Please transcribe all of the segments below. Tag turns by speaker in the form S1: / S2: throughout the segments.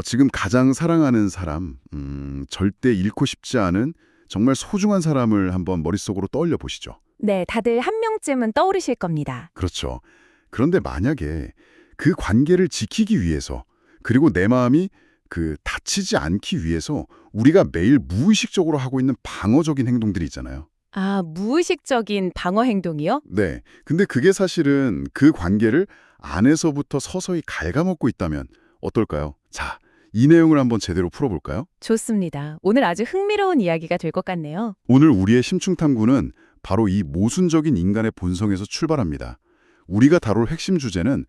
S1: 지금 가장 사랑하는 사람, 절대 잃고 싶지 않은 정말 소중한 사람을 한번 머릿속으로 떠올려 보시죠.
S2: 네, 다들 한 명쯤은 떠오르실 겁니다.
S1: 그렇죠. 그런데 만약에 그 관계를 지키기 위해서, 그리고 내 마음이 다치지 않기 위해서 우리가 매일 무의식적으로 하고 있는 방어적인 행동들이 있잖아요.
S2: 아, 무의식적인 방어 행동이요?
S1: 네. 근데 그게 사실은 그 관계를 안에서부터 서서히 갉아먹고 있다면 어떨까요? 자, 이 내용을 한번 제대로 풀어볼까요?
S2: 좋습니다. 오늘 아주 흥미로운 이야기가 될 것 같네요.
S1: 오늘 우리의 심층탐구는 바로 이 모순적인 인간의 본성에서 출발합니다. 우리가 다룰 핵심 주제는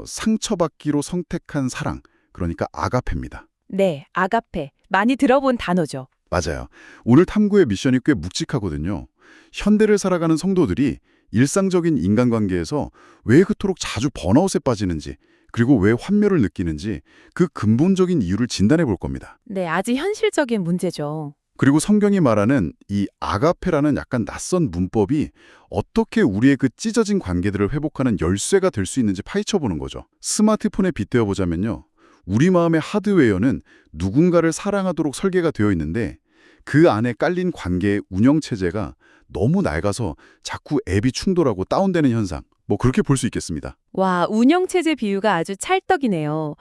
S1: 상처받기로 선택한 사랑, 그러니까 아가페입니다.
S2: 네, 아가페. 많이 들어본 단어죠.
S1: 맞아요. 오늘 탐구의 미션이 꽤 묵직하거든요. 현대를 살아가는 성도들이 일상적인 인간관계에서 왜 그토록 자주 번아웃에 빠지는지, 그리고 왜 환멸을 느끼는지 그 근본적인 이유를 진단해 볼 겁니다.
S2: 네, 아주 현실적인 문제죠.
S1: 그리고 성경이 말하는 이 아가페라는 약간 낯선 문법이 어떻게 우리의 그 찢어진 관계들을 회복하는 열쇠가 될 수 있는지 파헤쳐보는 거죠. 스마트폰에 빗대어 보자면요. 우리 마음의 하드웨어는 누군가를 사랑하도록 설계가 되어 있는데 그 안에 깔린 관계의 운영체제가 너무 낡아서 자꾸 앱이 충돌하고 다운되는 현상. 그렇게 볼 수 있겠습니다.
S2: 와, 운영체제 비유가 아주 찰떡이네요.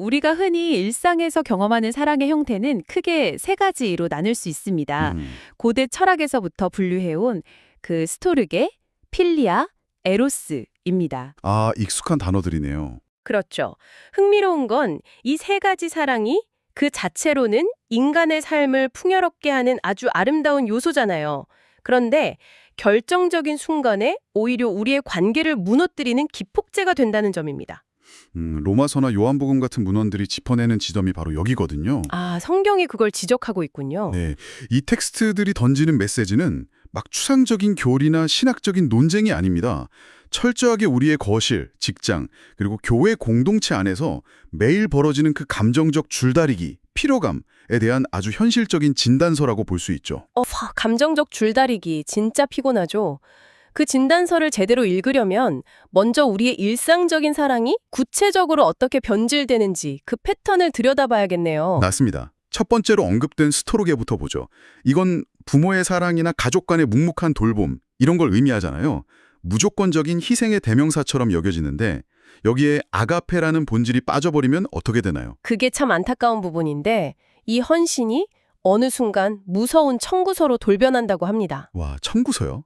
S2: 우리가 흔히 일상에서 경험하는 사랑의 형태는 크게 세 가지로 나눌 수 있습니다. 고대 철학에서부터 분류해온 그 스토르게, 필리아, 에로스입니다.
S1: 아, 익숙한 단어들이네요.
S3: 그렇죠. 흥미로운 건 이 세 가지 사랑이 그 자체로는 인간의 삶을 풍요롭게 하는 아주 아름다운 요소잖아요. 그런데 결정적인 순간에 오히려 우리의 관계를 무너뜨리는 기폭제가 된다는 점입니다.
S1: 로마서나 요한복음 같은 문헌들이 짚어내는 지점이 바로 여기거든요.
S3: 아, 성경이 그걸 지적하고 있군요.
S1: 네, 이 텍스트들이 던지는 메시지는 막 추상적인 교리나 신학적인 논쟁이 아닙니다. 철저하게 우리의 거실, 직장, 그리고 교회 공동체 안에서 매일 벌어지는 그 감정적 줄다리기, 피로감에 대한 아주 현실적인 진단서라고 볼 수 있죠.
S3: 감정적 줄다리기 진짜 피곤하죠. 그 진단서를 제대로 읽으려면 먼저 우리의 일상적인 사랑이 구체적으로 어떻게 변질되는지 그 패턴을 들여다봐야겠네요.
S1: 맞습니다. 첫 번째로 언급된 스토르게부터 보죠. 이건 부모의 사랑이나 가족 간의 묵묵한 돌봄, 이런 걸 의미하잖아요. 무조건적인 희생의 대명사처럼 여겨지는데 여기에 아가페라는 본질이 빠져버리면 어떻게 되나요?
S3: 그게 참 안타까운 부분인데 이 헌신이 어느 순간 무서운 청구서로 돌변한다고 합니다.
S1: 와, 청구서요?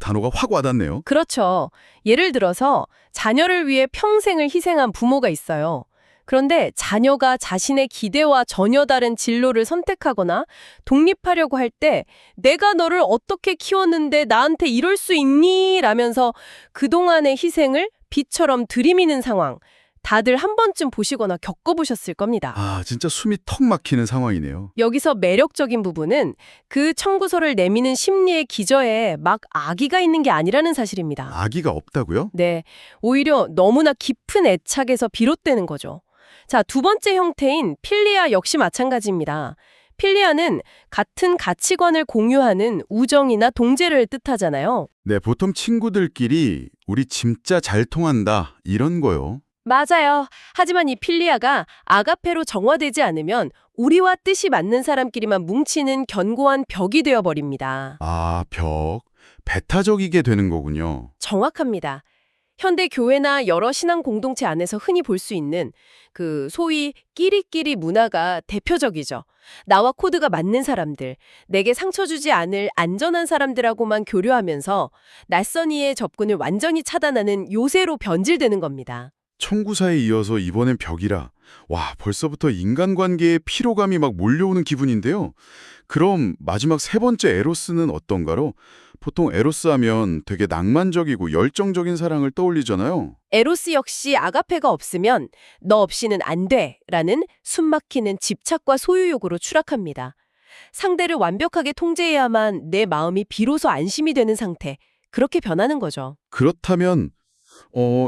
S1: 단어가 확 와닿네요.
S3: 그렇죠. 예를 들어서 자녀를 위해 평생을 희생한 부모가 있어요. 그런데 자녀가 자신의 기대와 전혀 다른 진로를 선택하거나 독립하려고 할 때 내가 너를 어떻게 키웠는데 나한테 이럴 수 있니? 라면서 그동안의 희생을 비처럼 들이미는 상황. 다들 한 번쯤 보시거나 겪어보셨을 겁니다.
S1: 아, 진짜 숨이 턱 막히는 상황이네요.
S3: 여기서 매력적인 부분은 그 청구서를 내미는 심리의 기저에 막 악의가 있는 게 아니라는 사실입니다.
S1: 악의가 없다고요?
S3: 네, 오히려 너무나 깊은 애착에서 비롯되는 거죠. 자, 두 번째 형태인 필리아 역시 마찬가지입니다. 필리아는 같은 가치관을 공유하는 우정이나 동제를 뜻하잖아요.
S1: 네, 보통 친구들끼리 우리 진짜 잘 통한다 이런 거요.
S3: 맞아요. 하지만 이 필리아가 아가페로 정화되지 않으면 우리와 뜻이 맞는 사람끼리만 뭉치는 견고한 벽이 되어버립니다.
S1: 아, 배타적이게 되는 거군요.
S3: 정확합니다. 현대 교회나 여러 신앙 공동체 안에서 흔히 볼 수 있는 그 소위 끼리끼리 문화가 대표적이죠. 나와 코드가 맞는 사람들, 내게 상처 주지 않을 안전한 사람들하고만 교류하면서 낯선 이의 접근을 완전히 차단하는 요새로 변질되는 겁니다.
S1: 청구사에 이어서 이번엔 벽이라. 와, 벌써부터 인간관계의 피로감이 막 몰려오는 기분인데요. 그럼 마지막 세 번째 에로스는 어떤가로? 보통 에로스 하면 되게 낭만적이고 열정적인 사랑을 떠올리잖아요.
S3: 에로스 역시 아가페가 없으면 너 없이는 안 돼 라는 숨막히는 집착과 소유욕으로 추락합니다. 상대를 완벽하게 통제해야만 내 마음이 비로소 안심이 되는 상태, 그렇게 변하는 거죠.
S1: 그렇다면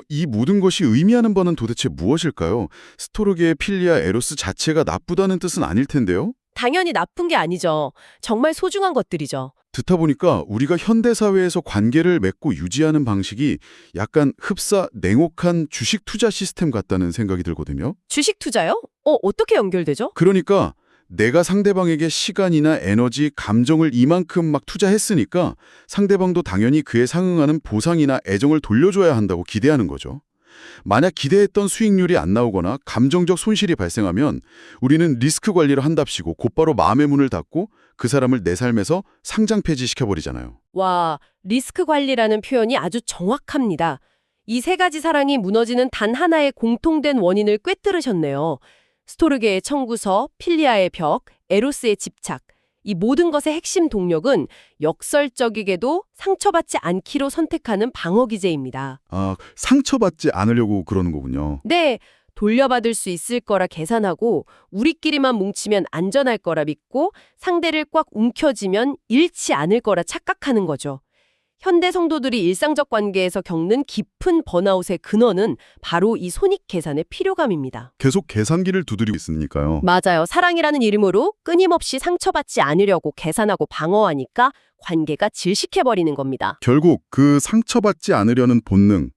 S1: 이 모든 것이 의미하는 바는 도대체 무엇일까요? 스토르게의 필리아 에로스 자체가 나쁘다는 뜻은 아닐 텐데요?
S3: 당연히 나쁜 게 아니죠. 정말 소중한 것들이죠.
S1: 듣다 보니까 우리가 현대사회에서 관계를 맺고 유지하는 방식이 약간 흡사 냉혹한 주식 투자 시스템 같다는 생각이 들거든요.
S3: 주식 투자요? 어떻게 연결되죠?
S1: 그러니까 내가 상대방에게 시간이나 에너지, 감정을 이만큼 막 투자했으니까 상대방도 당연히 그에 상응하는 보상이나 애정을 돌려줘야 한다고 기대하는 거죠. 만약 기대했던 수익률이 안 나오거나 감정적 손실이 발생하면 우리는 리스크 관리를 한답시고 곧바로 마음의 문을 닫고 그 사람을 내 삶에서 상장 폐지시켜버리잖아요.
S3: 와, 리스크 관리라는 표현이 아주 정확합니다. 이 세 가지 사랑이 무너지는 단 하나의 공통된 원인을 꿰뚫으셨네요. 스토르게의 청구서, 필리아의 벽, 에로스의 집착. 이 모든 것의 핵심 동력은 역설적이게도 상처받지 않기로 선택하는 방어 기제입니다.
S1: 아, 상처받지 않으려고 그러는 거군요.
S3: 네, 돌려받을 수 있을 거라 계산하고 우리끼리만 뭉치면 안전할 거라 믿고 상대를 꽉 움켜쥐면 잃지 않을 거라 착각하는 거죠. 현대 성도들이 일상적 관계에서 겪는 깊은 번아웃의 근원은 바로 이 손익 계산의 필요감입니다.
S1: 계속 계산기를 두드리고 있으니까요.
S3: 맞아요. 사랑이라는 이름으로 끊임없이 상처받지 않으려고 계산하고 방어하니까 관계가 질식해버리는 겁니다.
S1: 결국 그 상처받지 않으려는 본능,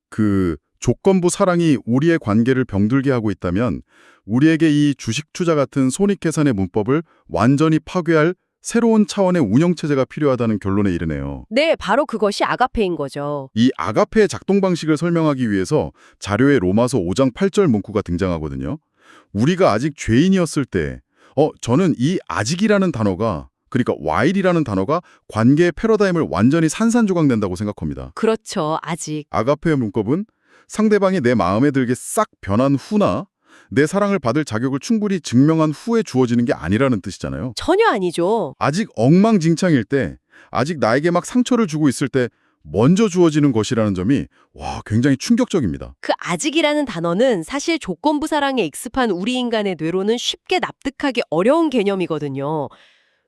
S1: 그 조건부 사랑이 우리의 관계를 병들게 하고 있다면 우리에게 이 주식 투자 같은 손익 계산의 문법을 완전히 파괴할 새로운 차원의 운영체제가 필요하다는 결론에 이르네요.
S3: 네, 바로 그것이 아가페인 거죠.
S1: 이 아가페의 작동 방식을 설명하기 위해서 자료에 로마서 5장 8절 문구가 등장하거든요. 우리가 아직 죄인이었을 때, 저는 이 아직이라는 단어가, 그러니까 while이라는 단어가 관계의 패러다임을 완전히 산산조각낸다고 생각합니다.
S3: 그렇죠. 아직.
S1: 아가페의 문법은 상대방이 내 마음에 들게 싹 변한 후나 내 사랑을 받을 자격을 충분히 증명한 후에 주어지는 게 아니라는 뜻이잖아요.
S3: 전혀 아니죠.
S1: 아직 엉망진창일 때, 아직 나에게 막 상처를 주고 있을 때 먼저 주어지는 것이라는 점이 굉장히 충격적입니다.
S3: 그 아직이라는 단어는 사실 조건부 사랑에 익숙한 우리 인간의 뇌로는 쉽게 납득하기 어려운 개념이거든요.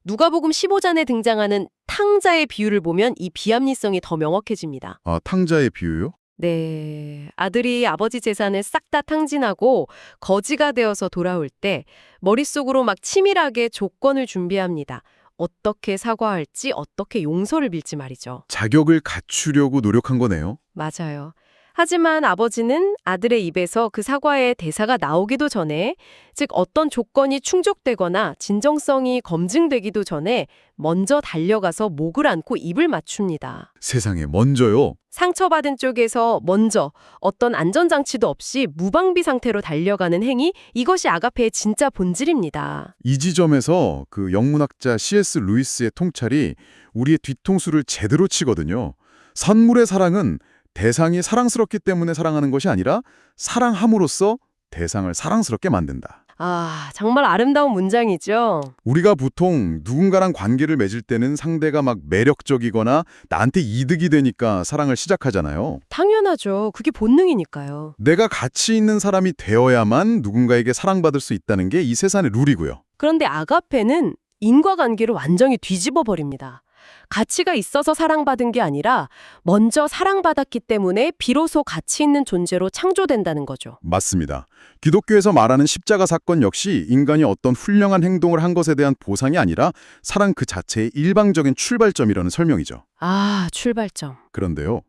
S3: 누가복음 15장에 등장하는 탕자의 비유를 보면 이 비합리성이 더 명확해집니다.
S1: 아, 탕자의 비유요?
S3: 네, 아들이 아버지 재산을 싹 다 탕진하고 거지가 되어서 돌아올 때 머릿속으로 막 치밀하게 조건을 준비합니다. 어떻게 사과할지, 어떻게 용서를 빌지 말이죠.
S1: 자격을 갖추려고 노력한 거네요.
S3: 맞아요. 하지만 아버지는 아들의 입에서 그 사과의 대사가 나오기도 전에, 즉 어떤 조건이 충족되거나 진정성이 검증되기도 전에 먼저 달려가서 목을 안고 입을 맞춥니다.
S1: 세상에 먼저요?
S3: 상처받은 쪽에서 먼저 어떤 안전장치도 없이 무방비 상태로 달려가는 행위, 이것이 아가페의 진짜 본질입니다.
S1: 이 지점에서 그 영문학자 C.S. 루이스의 통찰이 우리의 뒤통수를 제대로 치거든요. 선물의 사랑은 대상이 사랑스럽기 때문에 사랑하는 것이 아니라 사랑함으로써 대상을 사랑스럽게 만든다.
S3: 아, 정말 아름다운 문장이죠.
S1: 우리가 보통 누군가랑 관계를 맺을 때는 상대가 막 매력적이거나 나한테 이득이 되니까 사랑을 시작하잖아요.
S3: 당연하죠. 그게 본능이니까요.
S1: 내가 가치 있는 사람이 되어야만 누군가에게 사랑받을 수 있다는 게 이 세상의 룰이고요.
S3: 그런데 아가페는 인과관계를 완전히 뒤집어 버립니다. 가치가 있어서 사랑받은 게 아니라 먼저 사랑받았기 때문에 비로소 가치 있는 존재로 창조된다는 거죠.
S1: 맞습니다. 기독교에서 말하는 십자가 사건 역시 인간이 어떤 훌륭한 행동을 한 것에 대한 보상이 아니라 사랑 그 자체의 일방적인 출발점이라는 설명이죠.
S3: 아, 출발점.
S1: 그런데요,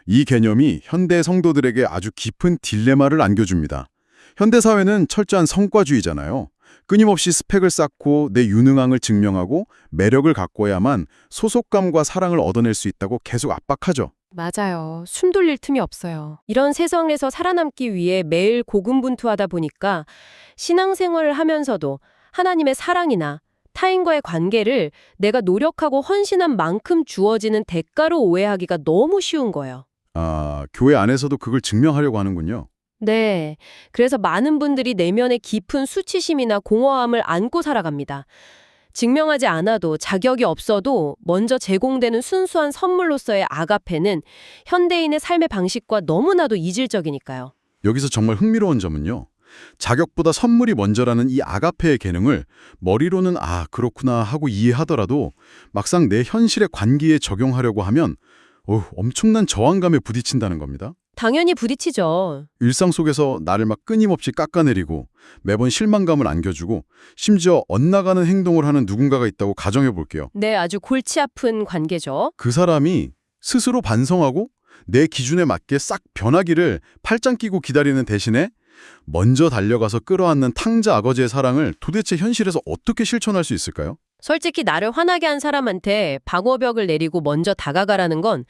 S1: 이 개념이 현대 성도들에게 아주 깊은 딜레마를 안겨줍니다. 현대사회는 철저한 성과주의잖아요. 끊임없이 스펙을 쌓고 내 유능함을 증명하고 매력을 가꿔야만 소속감과 사랑을 얻어낼 수 있다고 계속 압박하죠.
S3: 맞아요. 숨 돌릴 틈이 없어요. 이런 세상에서 살아남기 위해 매일 고군분투하다 보니까 신앙생활을 하면서도 하나님의 사랑이나 타인과의 관계를 내가 노력하고 헌신한 만큼 주어지는 대가로 오해하기가 너무 쉬운 거예요.
S1: 아, 교회 안에서도 그걸 증명하려고 하는군요.
S3: 네. 그래서 많은 분들이 내면의 깊은 수치심이나 공허함을 안고 살아갑니다. 증명하지 않아도 자격이 없어도 먼저 제공되는 순수한 선물로서의 아가페는 현대인의 삶의 방식과 너무나도 이질적이니까요.
S1: 여기서 정말 흥미로운 점은요, 자격보다 선물이 먼저라는 이 아가페의 개념을 머리로는 그렇구나 하고 이해하더라도 막상 내 현실의 관계에 적용하려고 하면 엄청난 저항감에 부딪힌다는 겁니다.
S3: 당연히 부딪히죠.
S1: 일상 속에서 나를 막 끊임없이 깎아내리고 매번 실망감을 안겨주고 심지어 엇나가는 행동을 하는 누군가가 있다고 가정해 볼게요.
S3: 네, 아주 골치 아픈 관계죠.
S1: 그 사람이 스스로 반성하고 내 기준에 맞게 싹 변하기를 팔짱 끼고 기다리는 대신에 먼저 달려가서 끌어안는 탕자 아버지의 사랑을 도대체 현실에서 어떻게 실천할 수 있을까요?
S3: 솔직히 나를 화나게 한 사람한테 방어벽을 내리고 먼저 다가가라는 건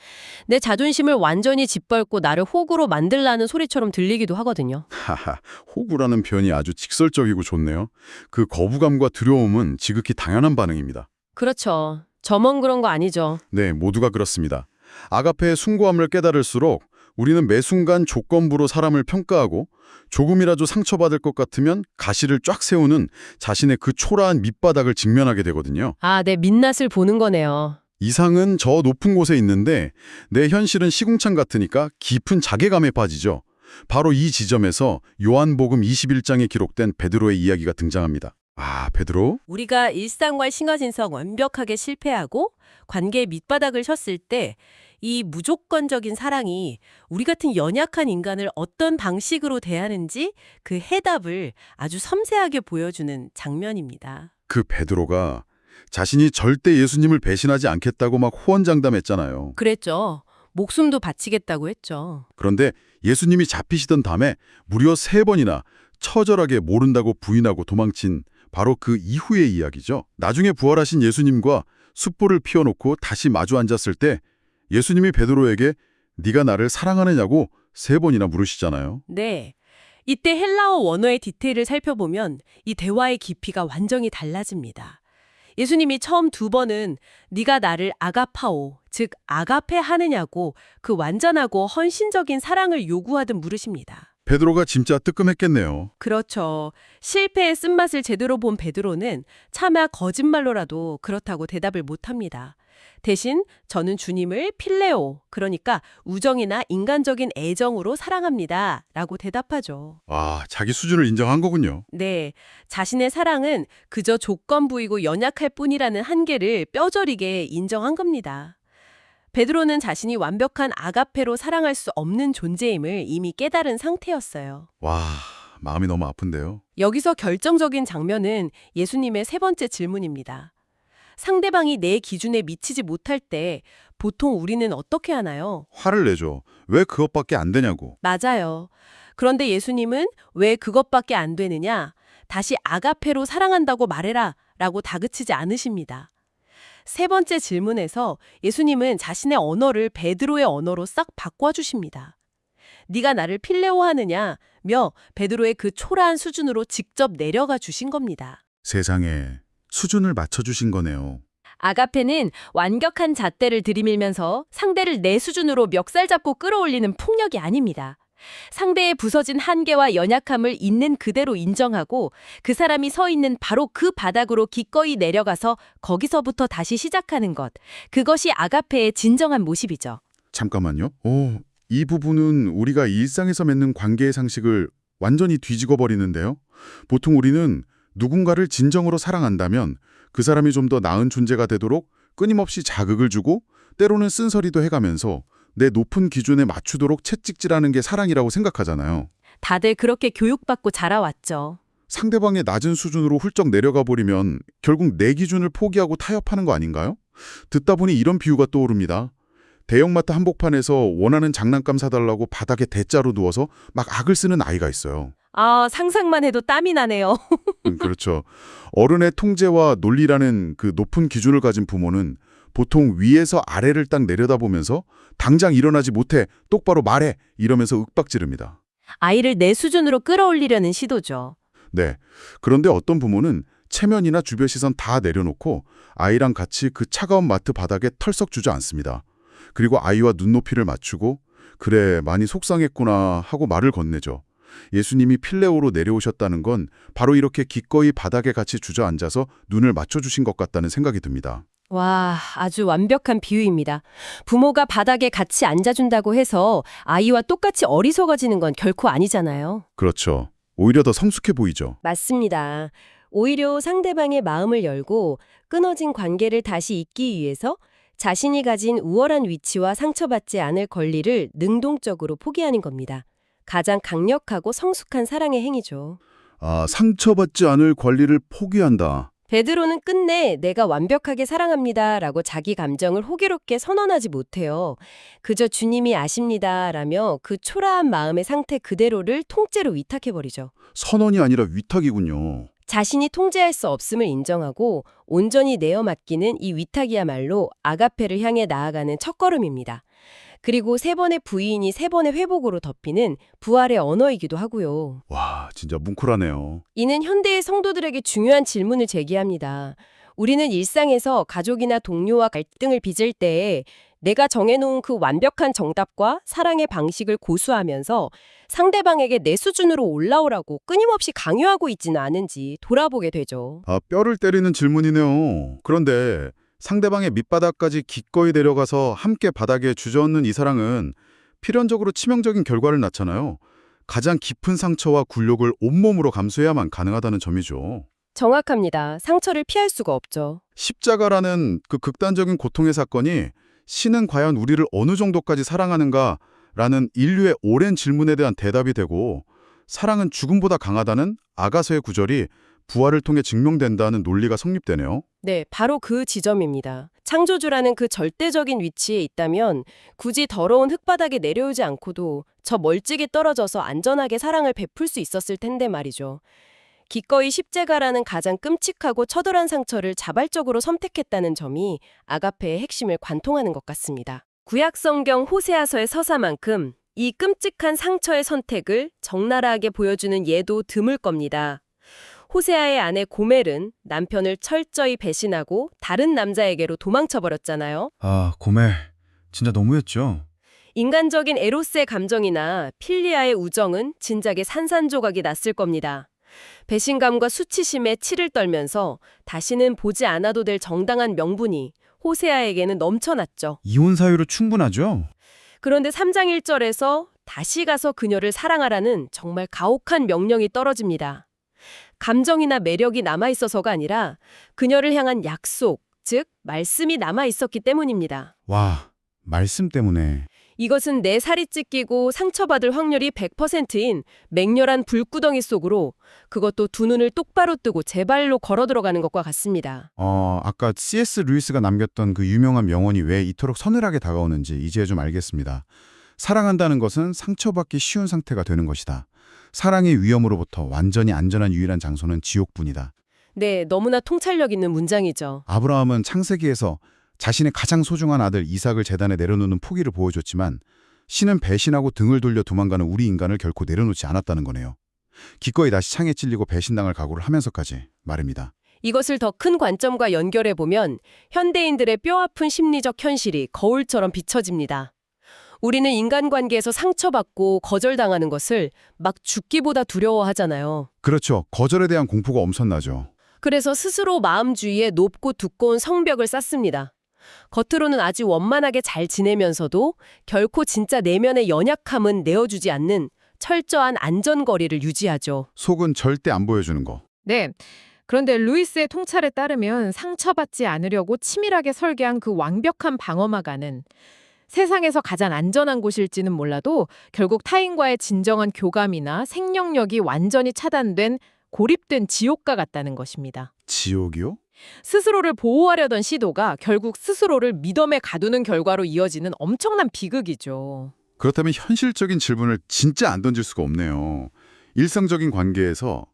S3: 내 자존심을 완전히 짓밟고 나를 호구로 만들라는 소리처럼 들리기도 하거든요.
S1: 하하, 호구라는 표현이 아주 직설적이고 좋네요. 그 거부감과 두려움은 지극히 당연한 반응입니다.
S3: 그렇죠. 저만 그런 거 아니죠.
S1: 네, 모두가 그렇습니다. 아가페의 숭고함을 깨달을수록 우리는 매 순간 조건부로 사람을 평가하고 조금이라도 상처받을 것 같으면 가시를 쫙 세우는 자신의 그 초라한 밑바닥을 직면하게 되거든요.
S3: 아, 내 민낯을 보는 거네요.
S1: 이상은 저 높은 곳에 있는데 내 현실은 시궁창 같으니까 깊은 자괴감에 빠지죠. 바로 이 지점에서 요한복음 21장에 기록된 베드로의 이야기가 등장합니다. 아, 베드로?
S2: 우리가 일상과 싱어진성 완벽하게 실패하고 관계의 밑바닥을 쳤을 때 이 무조건적인 사랑이 우리 같은 연약한 인간을 어떤 방식으로 대하는지 그 해답을 아주 섬세하게 보여주는 장면입니다.
S1: 그 베드로가 자신이 절대 예수님을 배신하지 않겠다고 막 호언장담했잖아요.
S2: 그랬죠. 목숨도 바치겠다고 했죠.
S1: 그런데 예수님이 잡히시던 밤에 무려 3번이나 처절하게 모른다고 부인하고 도망친 바로 그 이후의 이야기죠. 나중에 부활하신 예수님과 숯불을 피워놓고 다시 마주 앉았을 때 예수님이 베드로에게 네가 나를 사랑하느냐고 3번이나 물으시잖아요.
S2: 네. 이때 헬라어 원어의 디테일을 살펴보면 이 대화의 깊이가 완전히 달라집니다. 예수님이 처음 2번은 네가 나를 아가파오, 즉 아가페 하느냐고 그 완전하고 헌신적인 사랑을 요구하듯 물으십니다.
S1: 베드로가 진짜 뜨끔했겠네요.
S2: 그렇죠. 실패의 쓴맛을 제대로 본 베드로는 차마 거짓말로라도 그렇다고 대답을 못합니다. 대신 저는 주님을 필레오, 그러니까 우정이나 인간적인 애정으로 사랑합니다 라고 대답하죠.
S1: 아, 자기 수준을 인정한 거군요.
S2: 네, 자신의 사랑은 그저 조건부이고 연약할 뿐이라는 한계를 뼈저리게 인정한 겁니다. 베드로는 자신이 완벽한 아가페로 사랑할 수 없는 존재임을 이미 깨달은 상태였어요.
S1: 와, 마음이 너무 아픈데요.
S2: 여기서 결정적인 장면은 예수님의 3번째 질문입니다. 상대방이 내 기준에 미치지 못할 때 보통 우리는 어떻게 하나요?
S1: 화를 내죠. 왜 그것밖에 안 되냐고.
S2: 맞아요. 그런데 예수님은 왜 그것밖에 안 되느냐? 다시 아가페로 사랑한다고 말해라 라고 다그치지 않으십니다. 3번째 질문에서 예수님은 자신의 언어를 베드로의 언어로 싹 바꿔주십니다. 네가 나를 필레오하느냐? 며 베드로의 그 초라한 수준으로 직접 내려가 주신 겁니다.
S1: 세상에 수준을 맞춰주신 거네요.
S3: 아가페는 완벽한 잣대를 들이밀면서 상대를 내 수준으로 멱살 잡고 끌어올리는 폭력이 아닙니다. 상대의 부서진 한계와 연약함을 있는 그대로 인정하고 그 사람이 서 있는 바로 그 바닥으로 기꺼이 내려가서 거기서부터 다시 시작하는 것. 그것이 아가페의 진정한 모습이죠.
S1: 잠깐만요. 이 부분은 우리가 일상에서 맺는 관계의 상식을 완전히 뒤집어 버리는데요. 보통 우리는 누군가를 진정으로 사랑한다면 그 사람이 좀 더 나은 존재가 되도록 끊임없이 자극을 주고 때로는 쓴소리도 해가면서 내 높은 기준에 맞추도록 채찍질하는 게 사랑이라고 생각하잖아요.
S2: 다들 그렇게 교육받고 자라왔죠.
S1: 상대방의 낮은 수준으로 훌쩍 내려가 버리면 결국 내 기준을 포기하고 타협하는 거 아닌가요? 듣다 보니 이런 비유가 떠오릅니다. 대형마트 한복판에서 원하는 장난감 사달라고 바닥에 대자로 누워서 막 악을 쓰는 아이가 있어요.
S2: 아, 상상만 해도 땀이 나네요.
S1: 그렇죠. 어른의 통제와 논리라는 그 높은 기준을 가진 부모는 보통 위에서 아래를 딱 내려다보면서 당장 일어나지 못해, 똑바로 말해 이러면서 윽박지릅니다.
S2: 아이를 내 수준으로 끌어올리려는 시도죠.
S1: 네. 그런데 어떤 부모는 체면이나 주변 시선 다 내려놓고 아이랑 같이 그 차가운 마트 바닥에 털썩 주저앉습니다. 그리고 아이와 눈높이를 맞추고 그래, 많이 속상했구나 하고 말을 건네죠. 예수님이 필레오로 내려오셨다는 건 바로 이렇게 기꺼이 바닥에 같이 주저앉아서 눈을 맞춰주신 것 같다는 생각이 듭니다.
S3: 와, 아주 완벽한 비유입니다. 부모가 바닥에 같이 앉아준다고 해서 아이와 똑같이 어리석어지는 건 결코 아니잖아요.
S1: 그렇죠. 오히려 더 성숙해 보이죠.
S3: 맞습니다. 오히려 상대방의 마음을 열고 끊어진 관계를 다시 잇기 위해서 자신이 가진 우월한 위치와 상처받지 않을 권리를 능동적으로 포기하는 겁니다. 가장 강력하고 성숙한 사랑의 행위죠.
S1: 아, 상처받지 않을 권리를 포기한다.
S3: 베드로는 끝내 내가 완벽하게 사랑합니다라고 자기 감정을 호기롭게 선언하지 못해요. 그저 주님이 아십니다라며 그 초라한 마음의 상태 그대로를 통째로 위탁해버리죠.
S1: 선언이 아니라 위탁이군요.
S3: 자신이 통제할 수 없음을 인정하고 온전히 내어 맡기는 이 위탁이야말로 아가페를 향해 나아가는 첫걸음입니다. 그리고 3번의 부인이 3번의 회복으로 덮이는 부활의 언어이기도 하고요.
S1: 와, 진짜 뭉클하네요.
S3: 이는 현대의 성도들에게 중요한 질문을 제기합니다. 우리는 일상에서 가족이나 동료와 갈등을 빚을 때에 내가 정해놓은 그 완벽한 정답과 사랑의 방식을 고수하면서 상대방에게 내 수준으로 올라오라고 끊임없이 강요하고 있지는 않은지 돌아보게 되죠.
S1: 아, 뼈를 때리는 질문이네요. 그런데 상대방의 밑바닥까지 기꺼이 내려가서 함께 바닥에 주저앉는 이 사랑은 필연적으로 치명적인 결과를 낳잖아요. 가장 깊은 상처와 굴욕을 온몸으로 감수해야만 가능하다는 점이죠.
S3: 정확합니다. 상처를 피할 수가 없죠.
S1: 십자가라는 그 극단적인 고통의 사건이 신은 과연 우리를 어느 정도까지 사랑하는가라는 인류의 오랜 질문에 대한 대답이 되고, 사랑은 죽음보다 강하다는 아가서의 구절이 부활을 통해 증명된다는 논리가 성립되네요.
S3: 네, 바로 그 지점입니다. 창조주라는 그 절대적인 위치에 있다면 굳이 더러운 흙바닥에 내려오지 않고도 저 멀찍이 떨어져서 안전하게 사랑을 베풀 수 있었을 텐데 말이죠. 기꺼이 십자가라는 가장 끔찍하고 처절한 상처를 자발적으로 선택했다는 점이 아가페의 핵심을 관통하는 것 같습니다. 구약 성경 호세아서의 서사만큼 이 끔찍한 상처의 선택을 적나라하게 보여주는 예도 드물 겁니다. 호세아의 아내 고멜은 남편을 철저히 배신하고 다른 남자에게로 도망쳐버렸잖아요.
S4: 아, 고멜. 진짜 너무했죠.
S3: 인간적인 에로스의 감정이나 필리아의 우정은 진작에 산산조각이 났을 겁니다. 배신감과 수치심에 치를 떨면서 다시는 보지 않아도 될 정당한 명분이 호세아에게는 넘쳐났죠.
S4: 이혼 사유로 충분하죠?
S3: 그런데 3장 1절에서 다시 가서 그녀를 사랑하라는 정말 가혹한 명령이 떨어집니다. 감정이나 매력이 남아있어서가 아니라 그녀를 향한 약속, 즉 말씀이 남아있었기 때문입니다.
S4: 와, 말씀 때문에.
S3: 이것은 내 살이 찢기고 상처받을 확률이 100%인 맹렬한 불구덩이 속으로, 그것도 두 눈을 똑바로 뜨고 제 발로 걸어 들어가는 것과 같습니다.
S4: 아까 C.S. 루이스가 남겼던 그 유명한 명언이 왜 이토록 서늘하게 다가오는지 이제 좀 알겠습니다. 사랑한다는 것은 상처받기 쉬운 상태가 되는 것이다. 사랑의 위험으로부터 완전히 안전한 유일한 장소는 지옥뿐이다.
S3: 네, 너무나 통찰력 있는 문장이죠.
S4: 아브라함은 창세기에서 자신의 가장 소중한 아들 이삭을 제단에 내려놓는 포기를 보여줬지만 신은 배신하고 등을 돌려 도망가는 우리 인간을 결코 내려놓지 않았다는 거네요. 기꺼이 다시 창에 찔리고 배신당할 각오를 하면서까지 말입니다.
S3: 이것을 더 큰 관점과 연결해보면 현대인들의 뼈아픈 심리적 현실이 거울처럼 비춰집니다. 우리는 인간관계에서 상처받고 거절당하는 것을 막 죽기보다 두려워하잖아요.
S4: 그렇죠. 거절에 대한 공포가 엄청나죠.
S3: 그래서 스스로 마음주위에 높고 두꺼운 성벽을 쌓습니다. 겉으로는 아주 원만하게 잘 지내면서도 결코 진짜 내면의 연약함은 내어주지 않는 철저한 안전거리를 유지하죠.
S1: 속은 절대 안 보여주는 거.
S5: 네. 그런데 루이스의 통찰에 따르면 상처받지 않으려고 치밀하게 설계한 그 완벽한 방어막아는 세상에서 가장 안전한 곳일지는 몰라도 결국 타인과의 진정한 교감이나 생명력이 완전히 차단된 고립된 지옥과 같다는 것입니다.
S1: 지옥이요?
S5: 스스로를 보호하려던 시도가 결국 스스로를 미덤에 가두는 결과로 이어지는 엄청난 비극이죠.
S1: 그렇다면 현실적인 질문을 진짜 안 던질 수가 없네요. 일상적인 관계에서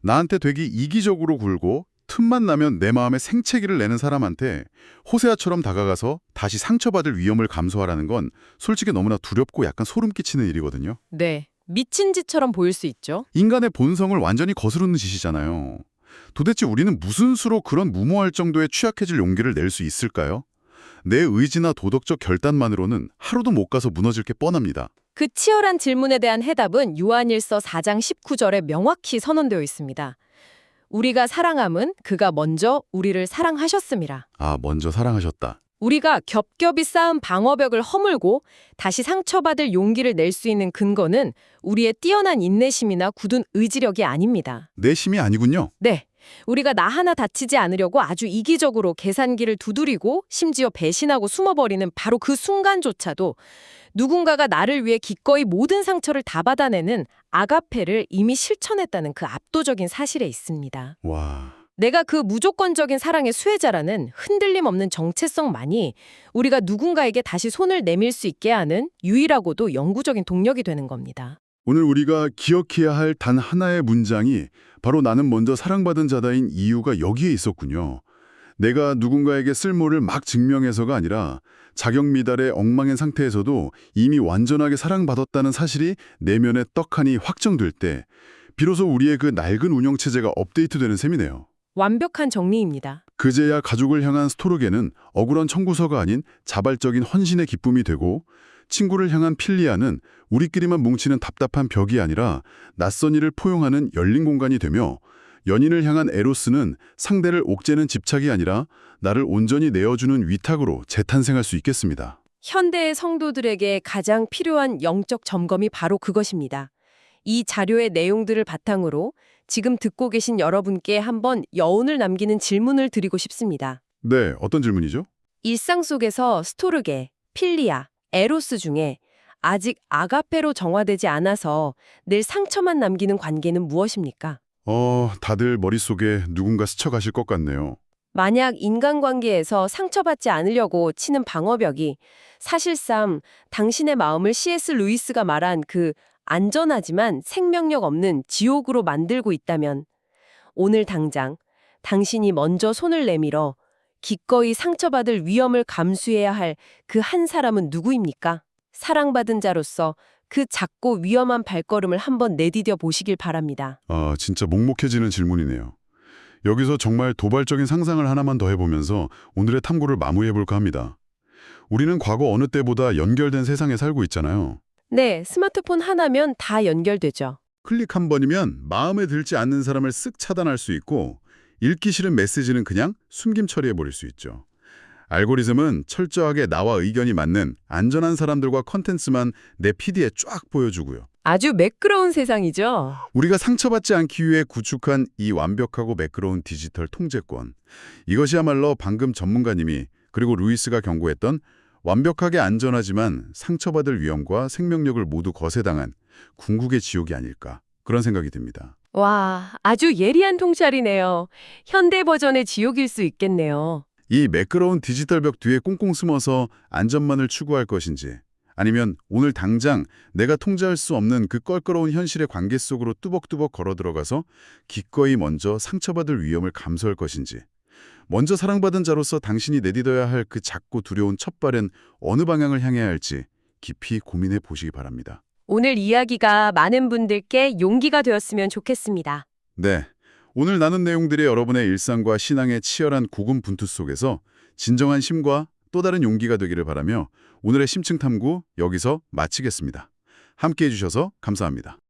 S1: 나한테 되게 이기적으로 굴고 틈만 나면 내 마음에 생채기를 내는 사람한테 호세아처럼 다가가서 다시 상처받을 위험을 감수하라는 건 솔직히 너무나 두렵고 약간 소름 끼치는 일이거든요.
S5: 네, 미친 짓처럼 보일 수 있죠.
S1: 인간의 본성을 완전히 거스르는 짓이잖아요. 도대체 우리는 무슨 수로 그런 무모할 정도의 취약해질 용기를 낼 수 있을까요? 내 의지나 도덕적 결단만으로는 하루도 못 가서 무너질 게 뻔합니다.
S3: 그 치열한 질문에 대한 해답은 요한일서 4장 19절에 명확히 선언되어 있습니다. 우리가 사랑함은 그가 먼저 우리를 사랑하셨음이라.
S1: 아, 먼저 사랑하셨다.
S3: 우리가 겹겹이 쌓은 방어벽을 허물고 다시 상처받을 용기를 낼 수 있는 근거는 우리의 뛰어난 인내심이나 굳은 의지력이 아닙니다.
S1: 내심이 아니군요.
S3: 네, 우리가 나 하나 다치지 않으려고 아주 이기적으로 계산기를 두드리고 심지어 배신하고 숨어버리는 바로 그 순간조차도 누군가가 나를 위해 기꺼이 모든 상처를 다 받아내는 아가페를 이미 실천했다는 그 압도적인 사실에 있습니다.
S1: 와,
S3: 내가 그 무조건적인 사랑의 수혜자라는 흔들림 없는 정체성만이 우리가 누군가에게 다시 손을 내밀 수 있게 하는 유일하고도 영구적인 동력이 되는 겁니다.
S1: 오늘 우리가 기억해야 할 단 하나의 문장이 바로 나는 먼저 사랑받은 자다인 이유가 여기에 있었군요. 내가 누군가에게 쓸모를 막 증명해서가 아니라 자격 미달의 엉망인 상태에서도 이미 완전하게 사랑받았다는 사실이 내면에 떡하니 확정될 때 비로소 우리의 그 낡은 운영체제가 업데이트되는 셈이네요.
S3: 완벽한 정리입니다.
S1: 그제야 가족을 향한 스토르게는 억울한 청구서가 아닌 자발적인 헌신의 기쁨이 되고 친구를 향한 필리아는 우리끼리만 뭉치는 답답한 벽이 아니라 낯선 이를 포용하는 열린 공간이 되며 연인을 향한 에로스는 상대를 옥죄는 집착이 아니라 나를 온전히 내어주는 위탁으로 재탄생할 수 있겠습니다.
S3: 현대의 성도들에게 가장 필요한 영적 점검이 바로 그것입니다. 이 자료의 내용들을 바탕으로 지금 듣고 계신 여러분께 한번 여운을 남기는 질문을 드리고 싶습니다.
S1: 네, 어떤 질문이죠?
S3: 일상 속에서 스토르게, 필리아, 에로스 중에 아직 아가페로 정화되지 않아서 늘 상처만 남기는 관계는 무엇입니까?
S1: 다들 머릿속에 누군가 스쳐가실 것 같네요.
S3: 만약 인간관계에서 상처받지 않으려고 치는 방어벽이 사실상 당신의 마음을 C.S. 루이스가 말한 그 안전하지만 생명력 없는 지옥으로 만들고 있다면 오늘 당장 당신이 먼저 손을 내밀어 기꺼이 상처받을 위험을 감수해야 할 그 한 사람은 누구입니까? 사랑받은 자로서 그 작고 위험한 발걸음을 한번 내디뎌 보시길 바랍니다.
S1: 진짜 먹먹해지는 질문이네요. 여기서 정말 도발적인 상상을 하나만 더 해보면서 오늘의 탐구를 마무리해볼까 합니다. 우리는 과거 어느 때보다 연결된 세상에 살고 있잖아요.
S3: 네, 스마트폰 하나면 다 연결되죠.
S1: 클릭 한 번이면 마음에 들지 않는 사람을 쓱 차단할 수 있고 읽기 싫은 메시지는 그냥 숨김 처리해버릴 수 있죠. 알고리즘은 철저하게 나와 의견이 맞는 안전한 사람들과 컨텐츠만 내 피드에 쫙 보여주고요.
S3: 아주 매끄러운 세상이죠.
S1: 우리가 상처받지 않기 위해 구축한 이 완벽하고 매끄러운 디지털 통제권. 이것이야말로 방금 전문가님이 그리고 루이스가 경고했던 완벽하게 안전하지만 상처받을 위험과 생명력을 모두 거세당한 궁극의 지옥이 아닐까 그런 생각이 듭니다.
S3: 와, 아주 예리한 통찰이네요. 현대 버전의 지옥일 수 있겠네요.
S1: 이 매끄러운 디지털 벽 뒤에 꽁꽁 숨어서 안전만을 추구할 것인지 아니면 오늘 당장 내가 통제할 수 없는 그 껄끄러운 현실의 관계 속으로 뚜벅뚜벅 걸어 들어가서 기꺼이 먼저 상처받을 위험을 감수할 것인지 먼저 사랑받은 자로서 당신이 내딛어야 할 그 작고 두려운 첫발은 어느 방향을 향해야 할지 깊이 고민해 보시기 바랍니다.
S3: 오늘 이야기가 많은 분들께 용기가 되었으면 좋겠습니다.
S1: 네, 오늘 나눈 내용들이 여러분의 일상과 신앙의 치열한 고군분투 속에서 진정한 힘과 또 다른 용기가 되기를 바라며 오늘의 심층 탐구 여기서 마치겠습니다. 함께해 주셔서 감사합니다.